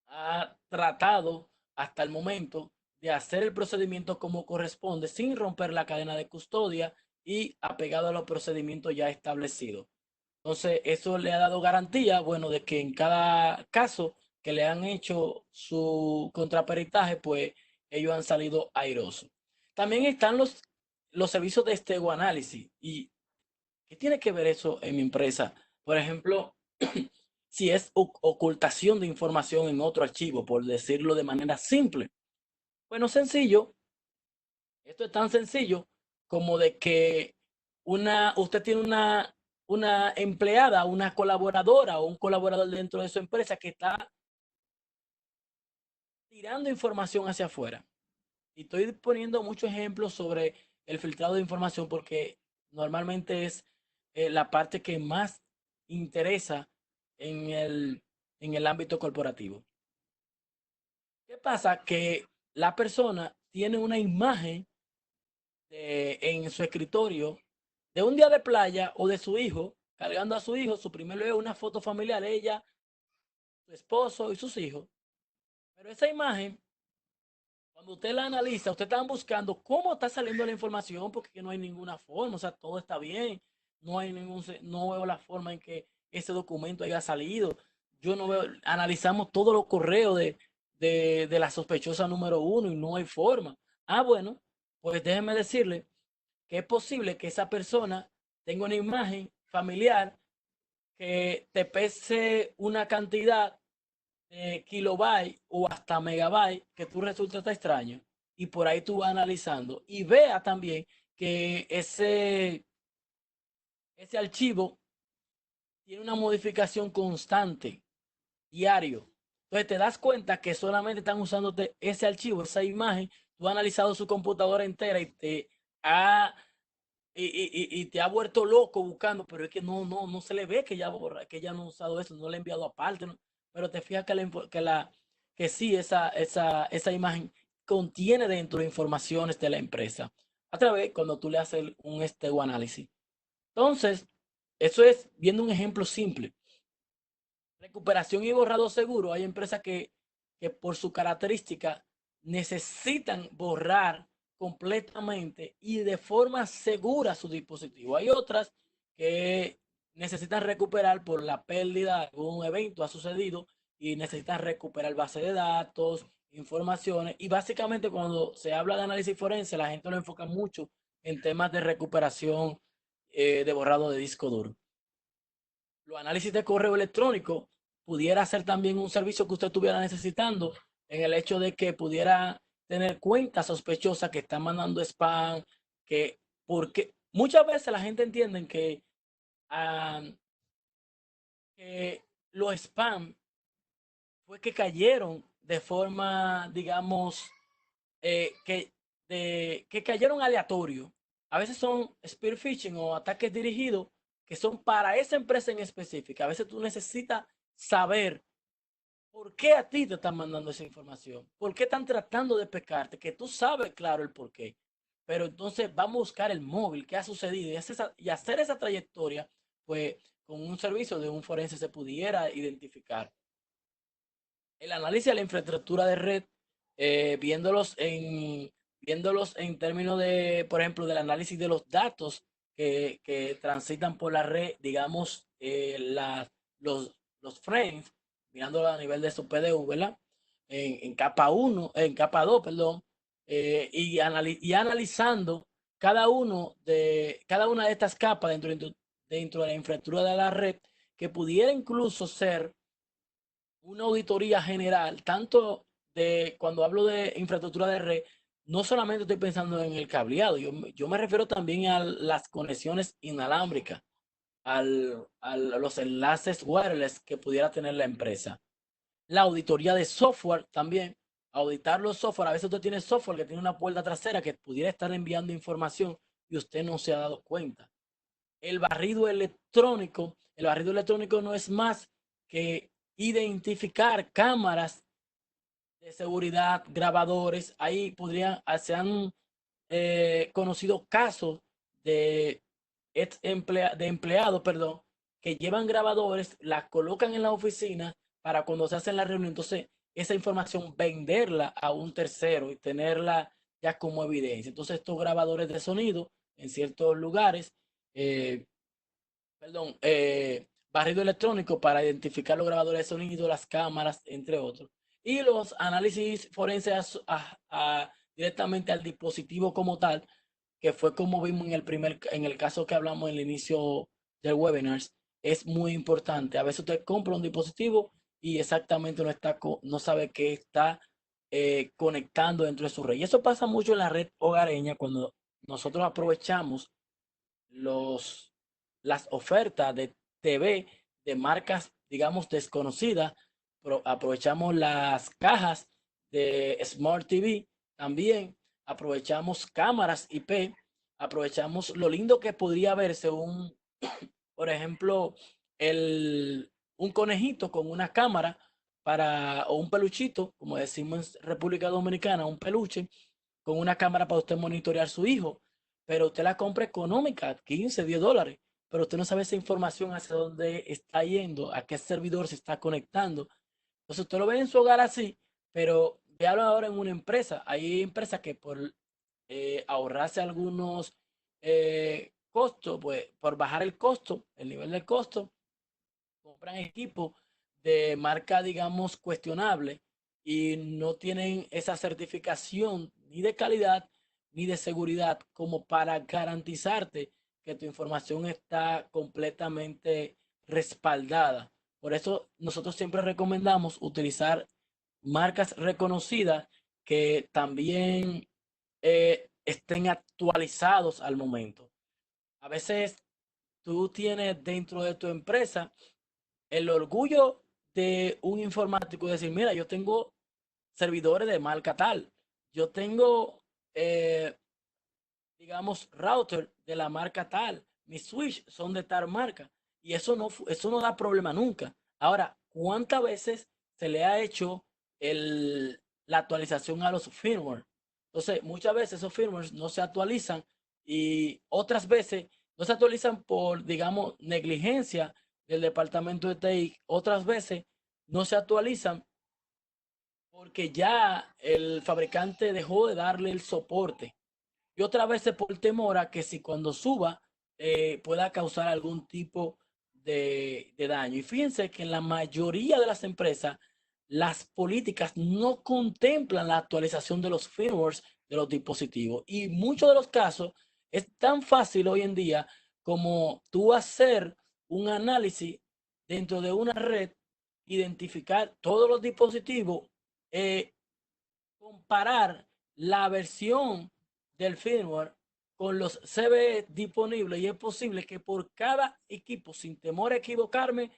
Speaker 1: ha tratado hasta el momento de hacer el procedimiento como corresponde sin romper la cadena de custodia y apegado a los procedimientos ya establecidos. Entonces, eso le ha dado garantía, bueno, de que en cada caso que le han hecho su contraperitaje, pues ellos han salido airosos. También están los servicios de estegoanálisis y ¿Qué tiene que ver eso en mi empresa? Por ejemplo, si es ocultación de información en otro archivo, por decirlo de manera simple. Bueno, sencillo. Esto es tan sencillo como de que usted tiene una empleada, una colaboradora o un colaborador dentro de su empresa que está tirando información hacia afuera. Y estoy poniendo muchos ejemplos sobre el filtrado de información porque normalmente es la parte que más interesa en el ámbito corporativo. ¿Qué pasa? Que la persona tiene una imagen en su escritorio de un día de playa o de su hijo, cargando a su hijo, su primer bebé, una foto familiar, ella, su esposo y sus hijos. Pero esa imagen, cuando usted la analiza, usted está buscando cómo está saliendo la información, porque no hay ninguna forma, o sea, todo está bien, no veo la forma en que ese documento haya salido. Yo no veo, analizamos todos los correos de la sospechosa número uno y no hay forma. Ah, bueno, pues déjeme decirle que es posible que esa persona tenga una imagen familiar que te pese una cantidad de kilobytes o hasta megabytes que tú resulta extraño y por ahí tú vas analizando y vea también que ese archivo tiene una modificación constante, diario. Entonces te das cuenta que solamente están usando ese archivo, esa imagen. Tú has analizado su computadora entera ha y te ha vuelto loco buscando, pero es que no se le ve que que ella no ha usado eso, no le ha enviado aparte, ¿no? Pero te fijas que sí, esa imagen contiene dentro informaciones de la empresa, a través cuando tú le haces un análisis. Entonces, eso es viendo un ejemplo simple. Recuperación y borrado seguro. Hay empresas que por su característica necesitan borrar completamente y de forma segura su dispositivo. Hay otras que necesitan recuperar por la pérdida, algún evento ha sucedido y necesitan recuperar base de datos, informaciones. Y básicamente cuando se habla de análisis forense, la gente lo enfoca mucho en temas de recuperación de borrado de disco duro. Los análisis de correo electrónico pudiera ser también un servicio que usted estuviera necesitando en el hecho de que pudiera tener cuentas sospechosas que están mandando spam, porque muchas veces la gente entiende ah, que los spam fue que cayeron de forma, digamos, eh, que, que cayeron aleatorio. A veces son spear phishing o ataques dirigidos que son para esa empresa en específica. A veces tú necesitas saber por qué a ti te están mandando esa información, por qué están tratando de pescarte, que tú sabes claro el por qué. Pero entonces vamos a buscar el móvil, qué ha sucedido y hacer esa trayectoria, pues con un servicio de un forense se pudiera identificar. El análisis de la infraestructura de red, eh, viéndolos en, viéndolos en términos de, por ejemplo, del análisis de los datos que transitan por la red, digamos, los frames, mirándolo a nivel de su PDU, ¿verdad? En capa 1, en capa 2, perdón, y analizando cada una de estas capas dentro de la infraestructura de la red, que pudiera incluso ser una auditoría general, tanto de cuando hablo de infraestructura de red, no solamente estoy pensando en el cableado, yo me refiero también a las conexiones inalámbricas, a los enlaces wireless que pudiera tener la empresa. La auditoría de software también, auditar los software. A veces usted tiene software que tiene una puerta trasera que pudiera estar enviando información y usted no se ha dado cuenta. El barrido electrónico no es más que identificar cámaras de seguridad, grabadores. Ahí se han conocido casos de, de empleados, perdón, que llevan grabadores, las colocan en la oficina para cuando se hacen la reunión, entonces esa información venderla a un tercero y tenerla ya como evidencia. Entonces estos grabadores de sonido en ciertos lugares eh, perdón, barrido electrónico para identificar los grabadores de sonido, las cámaras, entre otros. Y los análisis forenses directamente al dispositivo como tal, que fue como vimos en el caso que hablamos en el inicio del webinar, es muy importante. A veces usted compra un dispositivo y exactamente no sabe qué está conectando dentro de su red. Y eso pasa mucho en la red hogareña cuando nosotros aprovechamos los, las ofertas de TV de marcas, digamos, desconocidas. Aprovechamos las cajas de Smart TV también, aprovechamos cámaras IP, aprovechamos lo lindo que podría verse por ejemplo, un conejito con una cámara o un peluchito, como decimos en República Dominicana, un peluche con una cámara para usted monitorear a su hijo, pero usted la compra económica, 15, $10, pero usted no sabe esa información hacia dónde está yendo, a qué servidor se está conectando. Entonces usted lo ve en su hogar así, pero véalo ahora en una empresa. Hay empresas que por ahorrarse algunos costos, pues por bajar el costo, el nivel del costo, compran equipos de marca, digamos, cuestionable y no tienen esa certificación ni de calidad ni de seguridad como para garantizarte que tu información está completamente respaldada. Por eso nosotros siempre recomendamos utilizar marcas reconocidas que también estén actualizados al momento. A veces tú tienes dentro de tu empresa el orgullo de un informático decir, mira, yo tengo servidores de marca tal, yo tengo, eh, digamos, router de la marca tal, mis switch son de tal marca, y eso no da problema nunca. Ahora, ¿cuántas veces se le ha hecho la actualización a los firmware? Entonces, muchas veces esos firmware no se actualizan y otras veces no se actualizan por, digamos, negligencia del departamento de TI. Otras veces no se actualizan porque ya el fabricante dejó de darle el soporte. Y otra vez por temor a que si cuando suba pueda causar algún tipo de daño. Y fíjense que en la mayoría de las empresas las políticas no contemplan la actualización de los firmwares de los dispositivos. Y muchos de los casos es tan fácil hoy en día como tú hacer un análisis dentro de una red, identificar todos los dispositivos, eh, comparar la versión del firmware con los CVE disponibles y es posible que por cada equipo, sin temor a equivocarme,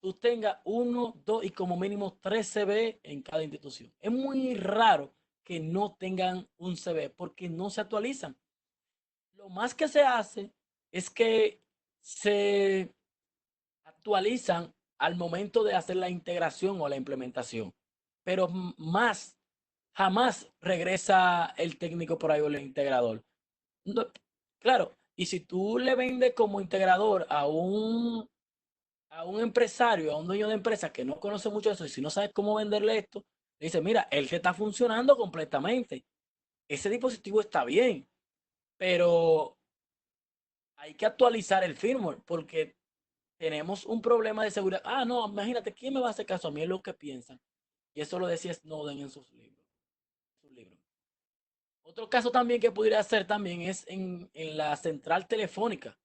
Speaker 1: tú tengas uno, dos y como mínimo tres CVE en cada institución. Es muy raro que no tengan un CVE porque no se actualizan. Lo más que se hace es que se actualizan al momento de hacer la integración o la implementación, pero más jamás regresa el técnico por ahí o el integrador. No, claro, y si tú le vendes como integrador a un empresario, a un dueño de empresa que no conoce mucho de eso y si no sabes cómo venderle esto, le dice, mira, él te está funcionando completamente. Ese dispositivo está bien, pero hay que actualizar el firmware porque tenemos un problema de seguridad. Ah, no, imagínate, ¿quién me va a hacer caso a mí? Es lo que piensan. Y eso lo decía Snowden en sus libros. Otro caso también que pudiera ser también es en la central telefónica.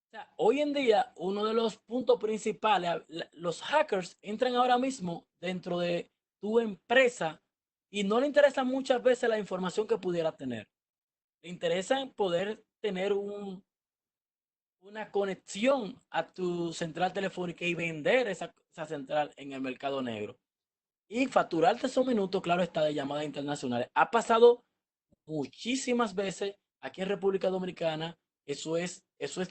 Speaker 1: O sea, hoy en día, uno de los puntos principales, los hackers entran ahora mismo dentro de tu empresa y no le interesa muchas veces la información que pudiera tener. Le interesa poder tener una conexión a tu central telefónica y vender esa central en el mercado negro. Y facturarte esos minutos, claro está, de llamadas internacionales. Ha pasado muchísimas veces aquí en República Dominicana. Eso es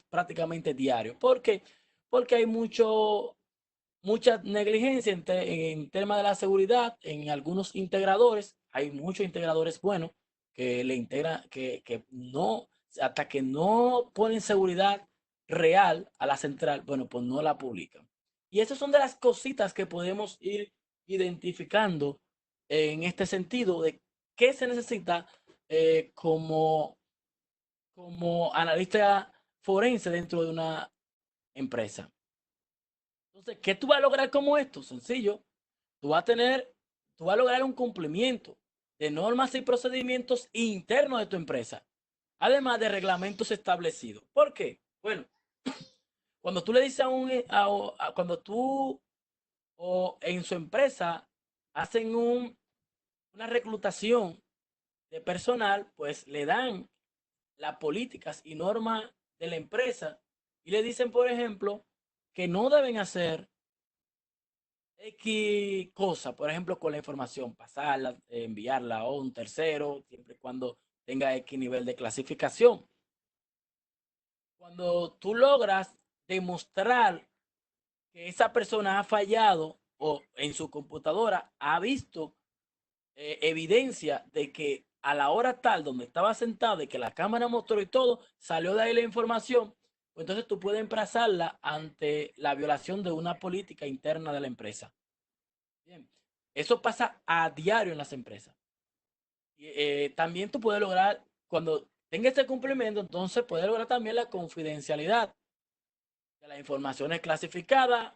Speaker 1: prácticamente diario. ¿Por qué? Porque hay mucha negligencia en tema de la seguridad en algunos integradores. Hay muchos integradores buenos que le integran, que no, hasta que no ponen seguridad real a la central, bueno, pues no la publican. Y esas son de las cositas que podemos ir identificando en este sentido de qué se necesita como analista forense dentro de una empresa. Entonces, ¿qué tú vas a lograr como esto? Sencillo. Tú vas a lograr un cumplimiento de normas y procedimientos internos de tu empresa. además de reglamentos establecidos. ¿Por qué? Bueno, cuando tú le dices cuando tú o en su empresa hacen una reclutación de personal, pues le dan las políticas y normas de la empresa y le dicen, por ejemplo, que no deben hacer X cosa, por ejemplo, con la información, pasarla, enviarla a un tercero, siempre y cuando tenga X nivel de clasificación. Cuando tú logras demostrar que esa persona ha fallado o en su computadora ha visto evidencia de que a la hora tal donde estaba sentado y que la cámara mostró y todo, salió de ahí la información, pues entonces tú puedes emplazarla ante la violación de una política interna de la empresa. Bien, eso pasa a diario en las empresas. Y, también tú puedes lograr, cuando tenga este cumplimiento, entonces puedes lograr también la confidencialidad de las informaciones clasificadas,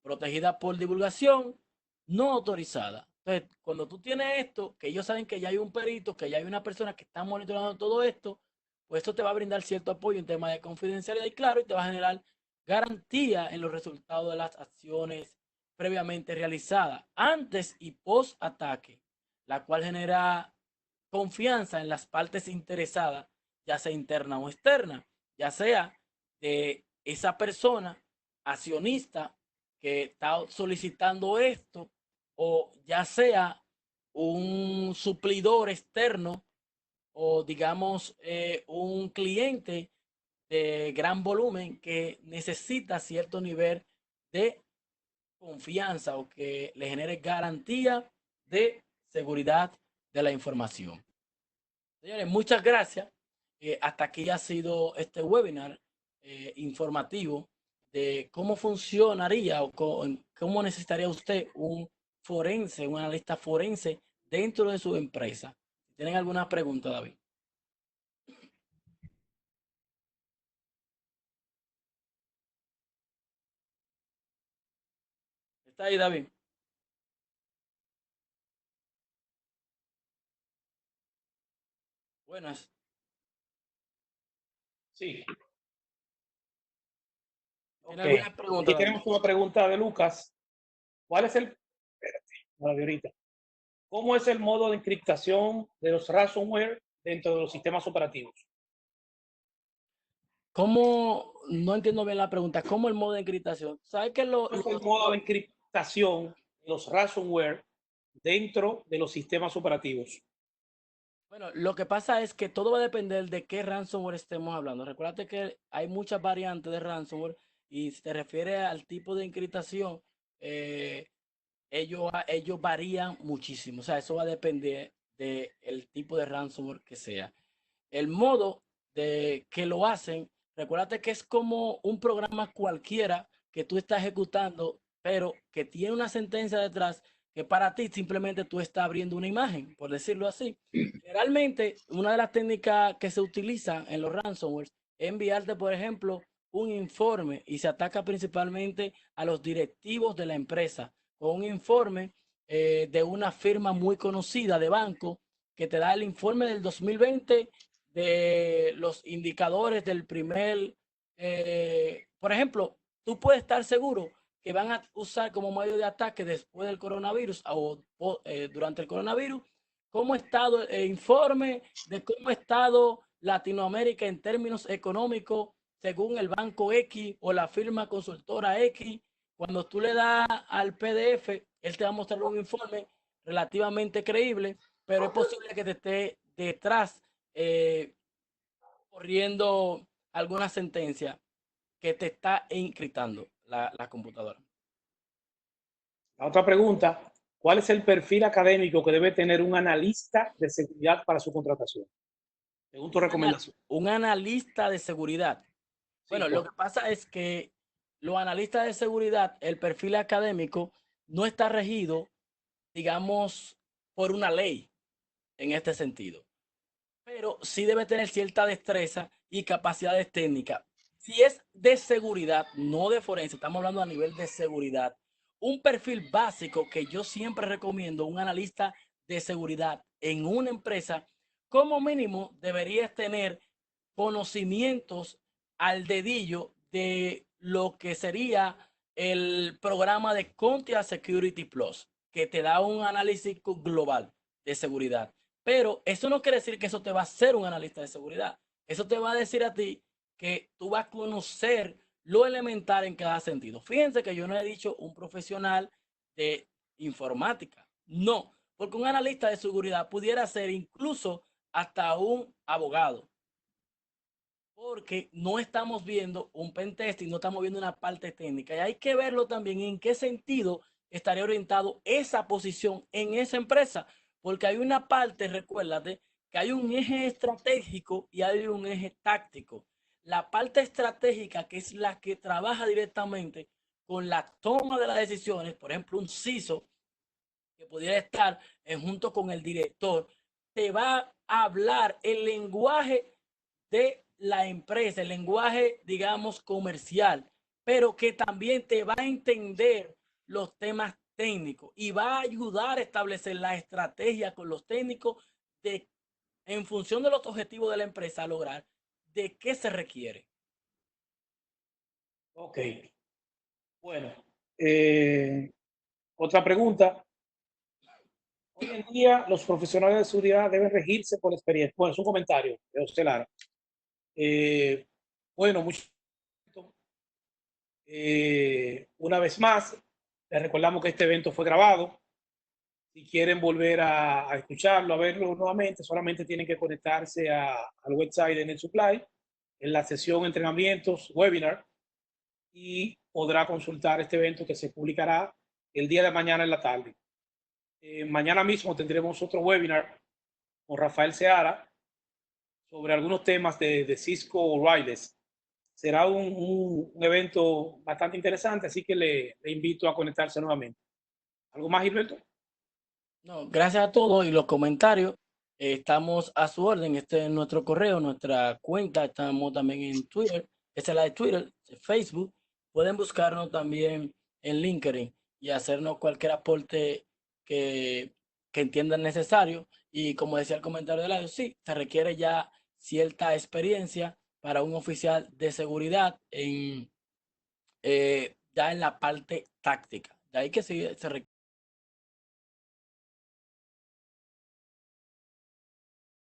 Speaker 1: protegidas por divulgación, no autorizada. Entonces, cuando tú tienes esto, que ellos saben que ya hay un perito, que ya hay una persona que está monitoreando todo esto, pues esto te va a brindar cierto apoyo en temas de confidencialidad y claro, y te va a generar garantía en los resultados de las acciones previamente realizadas, antes y post ataque, la cual genera confianza en las partes interesadas, ya sea interna o externa, ya sea de esa persona accionista que está solicitando esto, o ya sea un suplidor externo o digamos un cliente de gran volumen que necesita cierto nivel de confianza o que le genere garantía de seguridad de la información. Señores, muchas gracias. Hasta aquí ha sido este webinar informativo de cómo funcionaría o cómo necesitaría usted un forense, un analista forense dentro de su empresa. ¿Tienen alguna pregunta, David? ¿Está ahí, David? Buenas.
Speaker 2: Sí,
Speaker 1: ¿Tiene
Speaker 2: ok.
Speaker 1: alguna pregunta,
Speaker 2: Aquí
Speaker 1: David?
Speaker 2: tenemos una pregunta de Lucas. ¿Cuál es el, no la vi ahorita. ¿Cómo es el modo de encriptación de los ransomware dentro de los sistemas operativos?
Speaker 1: ¿Cómo? No entiendo bien la pregunta. ¿Cómo el modo de encriptación? ¿Sabes que
Speaker 2: ¿Cómo es el modo de encriptación de los ransomware dentro de los sistemas operativos?
Speaker 1: Bueno, lo que pasa es que todo va a depender de qué ransomware estemos hablando. Recuerda que hay muchas variantes de ransomware y si te refieres al tipo de encriptación, eh, ellos varían muchísimo. O sea, eso va a depender del tipo de ransomware que sea. El modo de que lo hacen, recuérdate que es como un programa cualquiera que tú estás ejecutando, pero que tiene una sentencia detrás que para ti simplemente tú estás abriendo una imagen, por decirlo así. Generalmente, una de las técnicas que se utilizan en los ransomware es enviarte, por ejemplo, un informe y se ataca principalmente a los directivos de la empresa con un informe de una firma muy conocida de banco que te da el informe del 2020 de los indicadores del primer, por ejemplo, tú puedes estar seguro que van a usar como medio de ataque después del coronavirus o durante el coronavirus, cómo ha estado el informe de cómo ha estado Latinoamérica en términos económicos según el banco X o la firma consultora X. Cuando tú le das al PDF, él te va a mostrar un informe relativamente creíble, pero es posible que te esté detrás eh, corriendo alguna sentencia que te está encriptando la computadora.
Speaker 2: La otra pregunta, ¿cuál es el perfil académico que debe tener un analista de seguridad para su contratación? Según tu recomendación.
Speaker 1: Un analista de seguridad.
Speaker 2: Sí,
Speaker 1: Bueno, lo que
Speaker 2: correcto.
Speaker 1: pasa es que los analistas de seguridad, el perfil académico no está regido, digamos, por una ley en este sentido, pero sí debe tener cierta destreza y capacidades técnicas. Si es de seguridad, no de forense, estamos hablando a nivel de seguridad. Un perfil básico que yo siempre recomiendo, un analista de seguridad en una empresa, como mínimo deberías tener conocimientos al dedillo de lo que sería el programa de Contia Security Plus, que te da un análisis global de seguridad. Pero eso no quiere decir que eso te va a hacer un analista de seguridad. Eso te va a decir a ti que tú vas a conocer lo elemental en cada sentido. Fíjense que yo no he dicho un profesional de informática. No, porque un analista de seguridad pudiera ser incluso hasta un abogado. Porque no estamos viendo un pentesting, no estamos viendo una parte técnica. Y hay que verlo también en qué sentido estaría orientado esa posición en esa empresa. Porque hay una parte, recuérdate, que hay un eje estratégico y hay un eje táctico. La parte estratégica, que es la que trabaja directamente con la toma de las decisiones, por ejemplo, un CISO, que pudiera estar junto con el director, te va a hablar el lenguaje de la empresa, el lenguaje, digamos, comercial, pero que también te va a entender los temas técnicos y va a ayudar a establecer la estrategia con los técnicos de, en función de los objetivos de la empresa a lograr, de qué se requiere.
Speaker 2: Ok, bueno. Otra pregunta. Hoy en día los profesionales de seguridad deben regirse por la experiencia. Bueno, es un comentario de José Lara. Bueno, una vez más, les recordamos que este evento fue grabado. Si quieren volver a escucharlo, a verlo nuevamente, solamente tienen que conectarse al website de NetSupply en la sesión entrenamientos webinar y podrá consultar este evento que se publicará el día de mañana en la tarde. Mañana mismo tendremos otro webinar con Rafael Seara sobre algunos temas de Cisco Wireless. Será un evento bastante interesante, así que le invito a conectarse nuevamente. ¿Algo más, Gilberto?
Speaker 1: No, gracias a todos y los comentarios. Estamos a su orden. Este es nuestro correo, nuestra cuenta. Estamos también en Twitter. Esta es la de Twitter, de Facebook. Pueden buscarnos también en LinkedIn y hacernos cualquier aporte que, que entiendan necesario. Y como decía el comentario de audio, sí, se requiere ya cierta experiencia para un oficial de seguridad ya en la parte táctica. De ahí que sí, se requiere